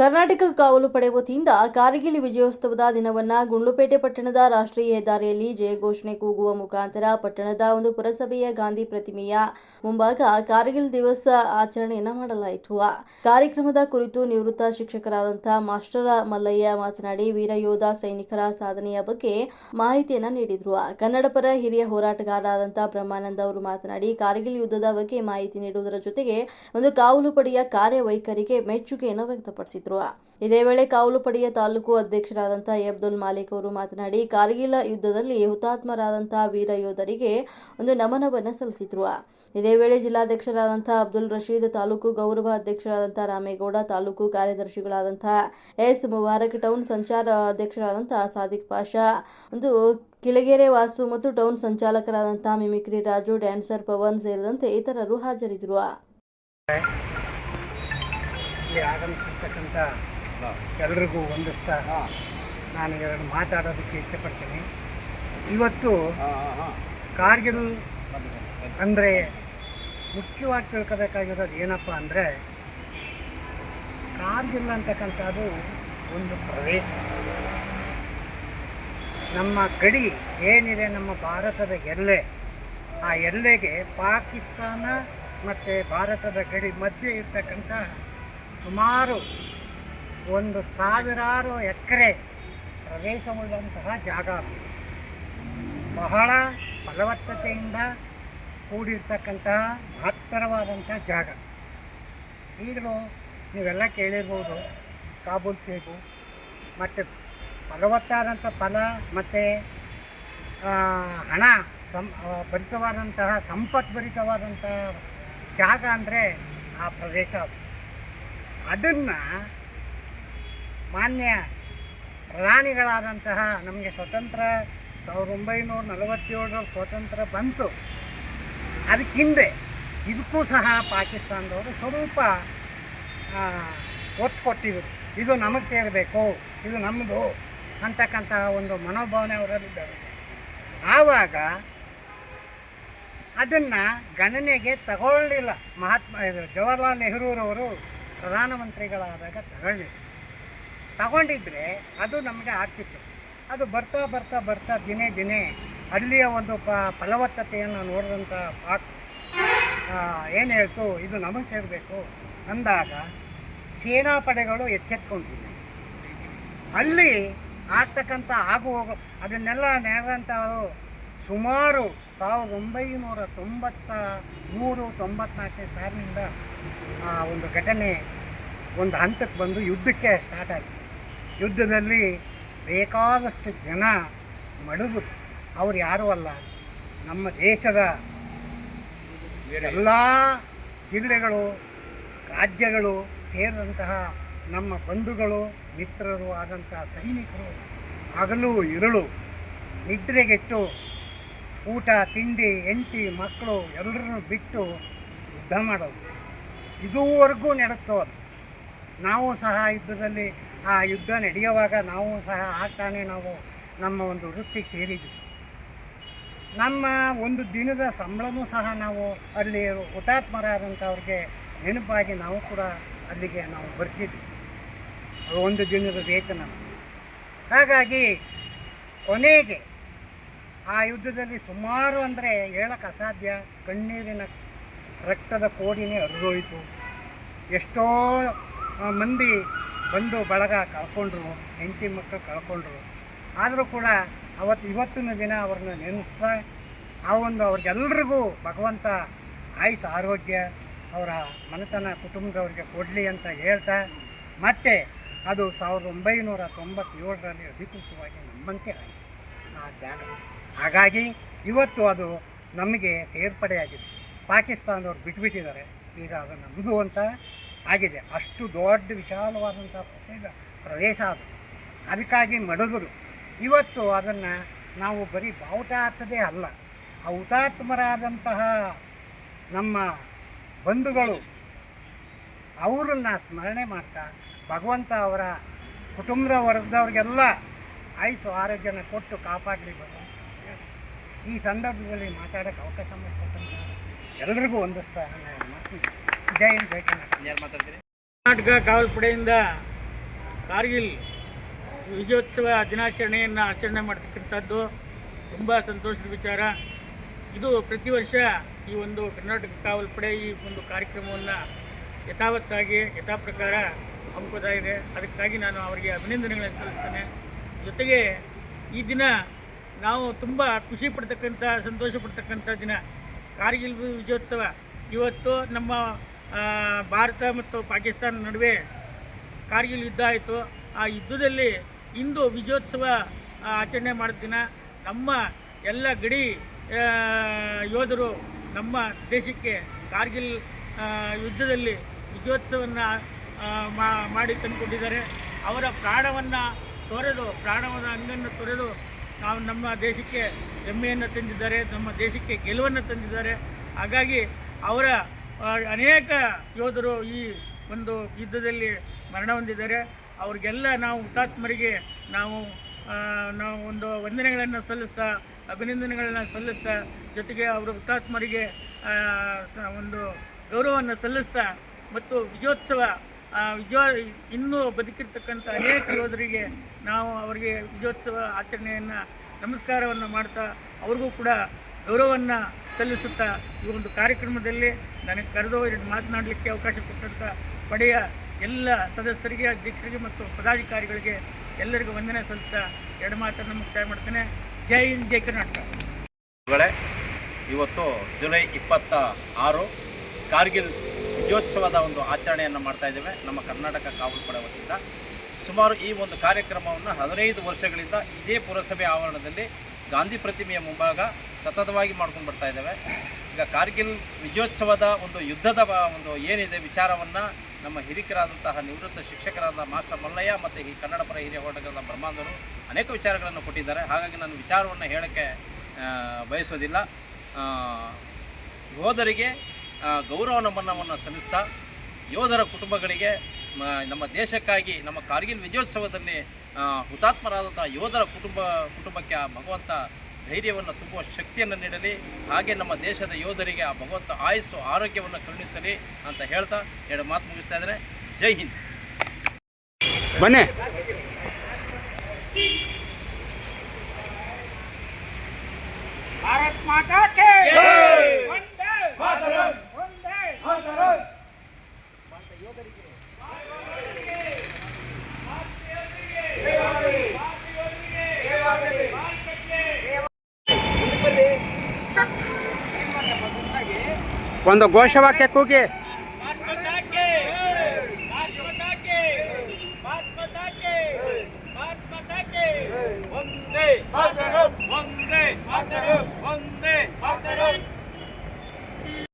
ಕರ್ನಾಟಕ ಕಾವಲು ಪಡೆ ವತಿಯಿಂದ ಕಾರ್ಗಿಲ್ ವಿಜಯೋತ್ಸವದ ದಿನವನ್ನು ಗುಂಡ್ಲುಪೇಟೆ ಪಟ್ಟಣದ ರಾಷ್ಟ್ರೀಯ ಹೆದ್ದಾರಿಯಲ್ಲಿ ಜಯ ಘೋಷಣೆ ಕೂಗುವ ಮುಖಾಂತರ ಪಟ್ಟಣದ ಒಂದು ಪುರಸಭೆಯ ಗಾಂಧಿ ಪ್ರತಿಮೆಯ ಮುಂಭಾಗ ಕಾರ್ಗಿಲ್ ದಿವಸ ಆಚರಣೆಯನ್ನು ಮಾಡಲಾಯಿತು. ಕಾರ್ಯಕ್ರಮದ ಕುರಿತು ನಿವೃತ್ತ ಶಿಕ್ಷಕರಾದಂತಹ ಮಾಸ್ಟರ್ ಮಲ್ಲಯ್ಯ ಮಾತನಾಡಿ ವೀರ ಯೋಧ ಸೈನಿಕರ ಸಾಧನೆಯ ಬಗ್ಗೆ ಮಾಹಿತಿಯನ್ನು ನೀಡಿದರು. ಕನ್ನಡ ಪರ ಹಿರಿಯ ಹೋರಾಟಗಾರರಾದಂತಹ ಬ್ರಹ್ಮಾನಂದ ಅವರು ಮಾತನಾಡಿ ಕಾರ್ಗಿಲ್ ಯುದ್ಧದ ಬಗ್ಗೆ ಮಾಹಿತಿ ನೀಡುವುದರ ಜೊತೆಗೆ ಒಂದು ಕಾವಲು ಪಡೆಯ ಕಾರ್ಯವೈಖರಿಗೆ ಮೆಚ್ಚುಗೆಯನ್ನು ವ್ಯಕ್ತಪಡಿಸಿದರು. ಇದೇ ವೇಳೆ ಕಾವಲು ಪಡೆಯ ತಾಲೂಕು ಅಧ್ಯಕ್ಷರಾದಂತಹ ಅಬ್ದುಲ್ ಮಾಲಿಕ್ ಅವರು ಮಾತನಾಡಿ ಕಾರ್ಗಿಲ್ ಯುದ್ಧದಲ್ಲಿ ಹುತಾತ್ಮರಾದಂತಹ ವೀರ ಯೋಧರಿಗೆ ಒಂದು ನಮನವನ್ನು ಸಲ್ಲಿಸಿದರು. ಇದೇ ವೇಳೆ ಜಿಲ್ಲಾಧ್ಯಕ್ಷರಾದಂತಹ ಅಬ್ದುಲ್ ರಶೀದ್, ತಾಲೂಕು ಗೌರವ ಅಧ್ಯಕ್ಷರಾದಂತಹ ರಾಮೇಗೌಡ, ತಾಲೂಕು ಕಾರ್ಯದರ್ಶಿಗಳಾದಂತಹ ಎಸ್ ಮುಬಾರಕ್, ಟೌನ್ ಸಂಚಾರ ಅಧ್ಯಕ್ಷರಾದಂತಹ ಸಾದಿಕ್ ಪಾಷಾ, ಒಂದು ಕಿಳಗೆರೆ ವಾಸು ಮತ್ತು ಟೌನ್ ಸಂಚಾಲಕರಾದಂತಹ ಮಿಮಿಕ್ರಿ ರಾಜು, ಡ್ಯಾನ್ಸರ್ ಪವನ್ ಸೇರಿದಂತೆ ಇತರರು ಹಾಜರಿದ್ದರು. ಇಲ್ಲಿ ಆಗಮಿಸಿರ್ತಕ್ಕಂಥ ಎಲ್ರಿಗೂ ವಂದಿಸ್ತಾ ನಾನು ಎರಡು ಮಾತಾಡೋದಕ್ಕೆ ಇಷ್ಟಪಡ್ತೀನಿ. ಇವತ್ತು ಕಾರ್ಗಿಲ್ ಅಂದರೆ ಮುಖ್ಯವಾಗಿ ತಿಳ್ಕೋಬೇಕಾಗಿರೋದು ಏನಪ್ಪ ಅಂದರೆ, ಕಾರ್ಗಿಲ್ ಅಂತಕ್ಕಂಥದ್ದು ಒಂದು ಪ್ರದೇಶ. ನಮ್ಮ ಗಡಿ ಏನಿದೆ, ನಮ್ಮ ಭಾರತದ ಎಲ್ಲೆ, ಆ ಎಲ್ಲೆಗೆ ಪಾಕಿಸ್ತಾನ ಮತ್ತು ಭಾರತದ ಗಡಿ ಮಧ್ಯೆ ಇರ್ತಕ್ಕಂಥ ಸುಮಾರು 1,000 ಎಕರೆ ಪ್ರದೇಶವುಳ್ಳಂತಹ ಜಾಗ. ಬಹಳ ಫಲವತ್ತತೆಯಿಂದ ಕೂಡಿರ್ತಕ್ಕಂತಹ ಮಹತ್ತರವಾದಂಥ ಜಾಗ. ಈಗಲೂ ನೀವೆಲ್ಲ ಕೇಳಿರ್ಬೋದು, ಕಾಬೂಲ್ ಸೇಬು ಮತ್ತು ಫಲವತ್ತಾದಂಥ ಫಲ ಮತ್ತು ಹಣ ಭರಿತವಾದಂತಹ ಸಂಪತ್ಭರಿತವಾದಂತಹ ಜಾಗ ಅಂದರೆ ಆ ಪ್ರದೇಶ. ಅದನ್ನು ಮಾನ್ಯ ಪ್ರಧಾನಿಗಳಾದಂತಹ ನಮಗೆ ಸ್ವತಂತ್ರ 1947 ಸ್ವತಂತ್ರ ಬಂತು. ಅದಕ್ಕಿಂದೆ ಇದಕ್ಕೂ ಸಹ ಪಾಕಿಸ್ತಾನದವರು ಸ್ವಲ್ಪ ಒತ್ತು ಕೊಟ್ಟಿದ್ರು. ಇದು ನಮಗೆ ಸೇರಬೇಕು, ಇದು ನಮ್ಮದು ಅಂತಕ್ಕಂತಹ ಒಂದು ಮನೋಭಾವನೆ ಅವರಲ್ಲಿದ್ದಾರೆ. ಆವಾಗ ಅದನ್ನು ಗಣನೆಗೆ ತಗೊಳ್ಳಿಲ್ಲ. ಜವಾಹರ್ಲಾಲ್ ನೆಹರೂರವರು ಪ್ರಧಾನಮಂತ್ರಿಗಳಾದಾಗ ತಗೊಂಡಿದ್ರೆ ಅದು ನಮಗೆ ಆಗ್ತಿತ್ತು. ಅದು ಬರ್ತಾ ಬರ್ತಾ ಬರ್ತಾ ದಿನೇ ದಿನೇ ಅಲ್ಲಿಯ ಒಂದು ಫಲವತ್ತತೆಯನ್ನು ನೋಡಿದಂಥ ಏನು ಹೇಳ್ತು, ಇದು ನಮಗೆ ಸೇರಬೇಕು ಅಂದಾಗ ಸೇನಾಪಡೆಗಳು ಎಚ್ಚೆತ್ಕೊಂಡಿಲ್ಲ. ಅಲ್ಲಿ ಆಗ್ತಕ್ಕಂಥ ಹೋಗು ಅದನ್ನೆಲ್ಲ ನಡೆದಂಥವು ಸುಮಾರು 1993-94 ಸಾಲಿನಿಂದ ಆ ಒಂದು ಘಟನೆ ಒಂದು ಹಂತಕ್ಕೆ ಬಂದು ಯುದ್ಧಕ್ಕೆ ಸ್ಟಾರ್ಟ್ ಆಯಿತು. ಯುದ್ಧದಲ್ಲಿ ಬೇಕಾದಷ್ಟು ಜನ ಮಡಿದು, ಅವ್ರು ಯಾರೂ ಅಲ್ಲ, ನಮ್ಮ ದೇಶದ ಎಲ್ಲ ಜಿಲ್ಲೆಗಳು, ರಾಜ್ಯಗಳು ಸೇರಿದಂತಹ ನಮ್ಮ ಬಂಧುಗಳು, ಮಿತ್ರರು ಆದಂತಹ ಸೈನಿಕರು ಹಗಲು ಇರುಳು ನಿದ್ರೆಗೆಟ್ಟು ಊಟ ತಿಂಡಿ ಹೆಂಡತಿ ಮಕ್ಕಳು ಎಲ್ಲರನ್ನು ಬಿಟ್ಟು ಯುದ್ಧ ಮಾಡೋದು. ಇದುವರೆಗೂ ನಡೆಸ್ತೋ ಅದು. ನಾವು ಸಹ ಯುದ್ಧದಲ್ಲಿ ಆ ಯುದ್ಧ ನಡೆಯುವಾಗ ನಾವು ಸಹ ಆಗ್ತಾನೆ ನಾವು ನಮ್ಮ ಒಂದು ವೃತ್ತಿಗೆ ಸೇರಿದ್ವಿ. ನಮ್ಮ ಒಂದು ದಿನದ ಸಂಬಳನೂ ಸಹ ನಾವು ಅಲ್ಲಿ ಹುತಾತ್ಮರಾದಂಥವ್ರಿಗೆ ನೆನಪಾಗಿ ನಾವು ಕೂಡ ಅಲ್ಲಿಗೆ ನಾವು ಬರೆಸಿದ್ವಿ, ಒಂದು ದಿನದ ವೇತನ. ಹಾಗಾಗಿ ಕೊನೆಗೆ ಆ ಯುದ್ಧದಲ್ಲಿ ಸುಮಾರು ಅಂದರೆ ಹೇಳಕ್ಕೆ ಅಸಾಧ್ಯ, ಕಣ್ಣೀರಿನ ರಕ್ತದ ಕೋಡಿನೇ ಹರಿದೋಯಿತು. ಎಷ್ಟೋ ಮಂದಿ ಬಂದು ಬಳಗ ಕಳ್ಕೊಂಡ್ರು, ಹೆಂಡತಿ ಮಕ್ಕಳು ಕಳ್ಕೊಂಡ್ರು. ಆದರೂ ಕೂಡ ಇವತ್ತಿನ ದಿನ ಅವ್ರನ್ನ ನೆನೆಸ್ತಾ ಅವ್ರಿಗೆಲ್ರಿಗೂ ಭಗವಂತ ಆಯುಷ್ ಆರೋಗ್ಯ ಅವರ ಮನೆತನ ಕುಟುಂಬದವ್ರಿಗೆ ಕೊಡಲಿ ಅಂತ ಹೇಳ್ತಾ, ಮತ್ತೆ ಅದು 1997ರಲ್ಲಿ ಅಧಿಕೃತವಾಗಿ ನಮ್ಮಂತೆ ಆಯಿತು ಆ ಜಾಗ. ಹಾಗಾಗಿ ಇವತ್ತು ಅದು ನಮಗೆ ಸೇರ್ಪಡೆಯಾಗಿದೆ. ಪಾಕಿಸ್ತಾನದವ್ರು ಬಿಟ್ಬಿಟ್ಟಿದ್ದಾರೆ, ಈಗ ಅದು ನಮ್ಮದು ಅಂತ ಆಗಿದೆ. ಅಷ್ಟು ದೊಡ್ಡ ವಿಶಾಲವಾದಂಥ ಪ್ರದೇಶ ಅದು. ಅದಕ್ಕಾಗಿ ಮಡಗರು ಇವತ್ತು ಅದನ್ನು ನಾವು ಬರೀ ಬಾವುಟ ಹಾಕದೇ ಅಲ್ಲ, ಆ ಹುತಾತ್ಮರಾದಂತಹ ನಮ್ಮ ಬಂಧುಗಳು ಅವರನ್ನು ಸ್ಮರಣೆ ಮಾಡ್ತಾ ಭಗವಂತ ಅವರ ಕುಟುಂಬದ ವರ್ಗದವ್ರಿಗೆಲ್ಲ ಆಯುಷು ಆರೋಗ್ಯನ ಕೊಟ್ಟು ಕಾಪಾಡಲಿ ಭಗವಂತ. ಈ ಸಂದರ್ಭದಲ್ಲಿ ಮಾತಾಡೋಕ್ಕೆ ಅವಕಾಶ ಮಾಡಿಕೊಟ್ಟಂತ ಎಲ್ರಿಗೂ ವಂದಿಸ್ತಾ ಜೈ ಹಿಂದ್, ಜೈ ಕರ್ನಾಟಕ. ಕರ್ನಾಟಕ ಕಾವಲು ಪಡೆಯಿಂದ ಕಾರ್ಗಿಲ್ ವಿಜಯೋತ್ಸವ ದಿನಾಚರಣೆಯನ್ನು ಆಚರಣೆ ಮಾಡ್ತಕ್ಕಂಥದ್ದು ತುಂಬ ಸಂತೋಷದ ವಿಚಾರ. ಇದು ಪ್ರತಿ ವರ್ಷ ಈ ಒಂದು ಕರ್ನಾಟಕ ಕಾವಲು ಪಡೆ ಈ ಒಂದು ಕಾರ್ಯಕ್ರಮವನ್ನು ಯಥಾಪ್ರಕಾರ ಹಮ್ಮಿಕೋತಾ ಇದೆ. ಅದಕ್ಕಾಗಿ ನಾನು ಅವರಿಗೆ ಅಭಿನಂದನೆಗಳನ್ನು ಸಲ್ಲಿಸ್ತೇನೆ. ಜೊತೆಗೆ ಈ ದಿನ ನಾವು ತುಂಬ ಖುಷಿ ಪಡ್ತಕ್ಕಂಥ, ಸಂತೋಷ ಪಡ್ತಕ್ಕಂಥ ದಿನ ಕಾರ್ಗಿಲ್ ವಿಜಯೋತ್ಸವ. ಇವತ್ತು ನಮ್ಮ ಭಾರತ ಮತ್ತು ಪಾಕಿಸ್ತಾನ ನಡುವೆ ಕಾರ್ಗಿಲ್ ಯುದ್ಧ ಆಯಿತು. ಆ ಯುದ್ಧದಲ್ಲಿ ಇಂದು ವಿಜಯೋತ್ಸವ ಆಚರಣೆ ಮಾಡಿದ ದಿನ ನಮ್ಮ ಎಲ್ಲ ಗಡಿ ಯೋಧರು ನಮ್ಮ ದೇಶಕ್ಕೆ ಕಾರ್ಗಿಲ್ ಯುದ್ಧದಲ್ಲಿ ವಿಜಯೋತ್ಸವವನ್ನು ಮಾಡಿ ತಂದುಕೊಟ್ಟಿದ್ದಾರೆ. ಅವರ ಪ್ರಾಣವನ್ನು ಅಂಗನ್ನು ತೊರೆದು ನಾವು ನಮ್ಮ ದೇಶಕ್ಕೆ ಹೆಮ್ಮೆಯನ್ನು ತಂದಿದ್ದಾರೆ, ನಮ್ಮ ದೇಶಕ್ಕೆ ಗೆಲುವನ್ನು ತಂದಿದ್ದಾರೆ. ಹಾಗಾಗಿ ಅವರ ಅನೇಕ ಯೋಧರು ಈ ಒಂದು ಯುದ್ಧದಲ್ಲಿ ಮರಣ ಹೊಂದಿದ್ದಾರೆ. ಅವ್ರಿಗೆಲ್ಲ ನಾವು ಹುತಾತ್ಮರಿಗೆ ನಾವು ಒಂದು ವಂದನೆಗಳನ್ನು ಸಲ್ಲಿಸ್ತಾ, ಅಭಿನಂದನೆಗಳನ್ನು ಸಲ್ಲಿಸ್ತಾ, ಜೊತೆಗೆ ಅವರ ಹುತಾತ್ಮರಿಗೆ ಒಂದು ಗೌರವವನ್ನು ಸಲ್ಲಿಸ್ತಾ ಮತ್ತು ವಿಜಯೋತ್ಸವ ಇನ್ನೂ ಬದುಕಿರ್ತಕ್ಕಂಥ ಅನೇಕ ಯೋಧರಿಗೆ ನಾವು ಅವರಿಗೆ ವಿಜಯೋತ್ಸವ ಆಚರಣೆಯನ್ನು ನಮಸ್ಕಾರವನ್ನು ಮಾಡ್ತಾ ಅವ್ರಿಗೂ ಕೂಡ ಗೌರವವನ್ನು ಸಲ್ಲಿಸುತ್ತಾ ಈ ಒಂದು ಕಾರ್ಯಕ್ರಮದಲ್ಲಿ ನನಗೆ ಕರೆದು ಮಾತನಾಡಲಿಕ್ಕೆ ಅವಕಾಶ ಕೊಟ್ಟಂಥ ಪಡೆಯ ಎಲ್ಲ ಸದಸ್ಯರಿಗೆ, ಅಧ್ಯಕ್ಷರಿಗೆ ಮತ್ತು ಪದಾಧಿಕಾರಿಗಳಿಗೆ ಎಲ್ಲರಿಗೂ ವಂದನೆ ಸಲ್ಲಿಸ್ತಾ ಎರಡು ಮಾತನ್ನು ಮುಕ್ತಾಯ ಮಾಡ್ತೇನೆ. ಜೈ ಹಿಂದ್, ಜೈ ಕರ್ನಾಟಕ. ಇವತ್ತು ಜುಲೈ 26 ಕಾರ್ಗಿಲ್ ವಿಜಯೋತ್ಸವದ ಒಂದು ಆಚರಣೆಯನ್ನು ಮಾಡ್ತಾ ಇದ್ದೇವೆ ನಮ್ಮ ಕರ್ನಾಟಕ ಕಾವಲು ಪಡೆ ವತಿಯಿಂದ. ಸುಮಾರು ಈ ಒಂದು ಕಾರ್ಯಕ್ರಮವನ್ನು 15 ವರ್ಷಗಳಿಂದ ಇದೇ ಪುರಸಭೆ ಆವರಣದಲ್ಲಿ ಗಾಂಧಿ ಪ್ರತಿಮೆಯ ಮುಂಭಾಗ ಸತತವಾಗಿ ಮಾಡ್ಕೊಂಡು ಬರ್ತಾ ಇದ್ದೇವೆ. ಈಗ ಕಾರ್ಗಿಲ್ ವಿಜಯೋತ್ಸವದ ಒಂದು ಯುದ್ಧದ ಒಂದು ಏನಿದೆ ವಿಚಾರವನ್ನು ನಮ್ಮ ಹಿರಿಕರಾದಂತಹ ನಿವೃತ್ತ ಶಿಕ್ಷಕರಾದ ಮಾಸ್ಟರ್ ಮಲ್ಲಯ್ಯ ಮತ್ತು ಈ ಕನ್ನಡ ಪರ ಹಿರಿಯ ಹೋರಾಟಗಾರರಾದ ಬ್ರಹ್ಮಾಂದರು ಅನೇಕ ವಿಚಾರಗಳನ್ನು ಕೊಟ್ಟಿದ್ದಾರೆ. ಹಾಗಾಗಿ ನಾನು ವಿಚಾರವನ್ನು ಹೇಳೋಕ್ಕೆ ಬಯಸೋದಿಲ್ಲ. ಯೋಧರಿಗೆ ಗೌರವ ನಮನವನ್ನು ಸಲ್ಲಿಸ್ತಾ ಯೋಧರ ಕುಟುಂಬಗಳಿಗೆ ನಮ್ಮ ದೇಶಕ್ಕಾಗಿ ನಮ್ಮ ಕಾರ್ಗಿಲ್ ವಿಜಯೋತ್ಸವದಲ್ಲಿ ಹುತಾತ್ಮರಾದಂಥ ಯೋಧರ ಕುಟುಂಬಕ್ಕೆ ಆ ಭಗವಂತ ಧೈರ್ಯವನ್ನು ತುಂಬುವ ಶಕ್ತಿಯನ್ನು ನೀಡಲಿ. ಹಾಗೆ ನಮ್ಮ ದೇಶದ ಯೋಧರಿಗೆ ಆ ಭಗವಂತ ಆಯುಸ್ಸು ಆರೋಗ್ಯವನ್ನು ಕರುಣಿಸಲಿ ಅಂತ ಹೇಳ್ತಾ ಎರಡು ಮಾತು ಮುಗಿಸ್ತಾ ಇದ್ದಾರೆ. ಜೈ ಹಿಂದ್. ಬನ್ನಿ. ಭಾರತ್ ಮಾತಾ ಕೇ ವಂದೇ ಮಾತರಂ, ವಂದೇ ಮಾತರಂ. ಒಂದು ಘೋಷವಾಕ್ಯ ಕೂಗಿ. ವಂದೇ ಮಾತರಂ, ವಂದೇ ಮಾತರಂ, ವಂದೇ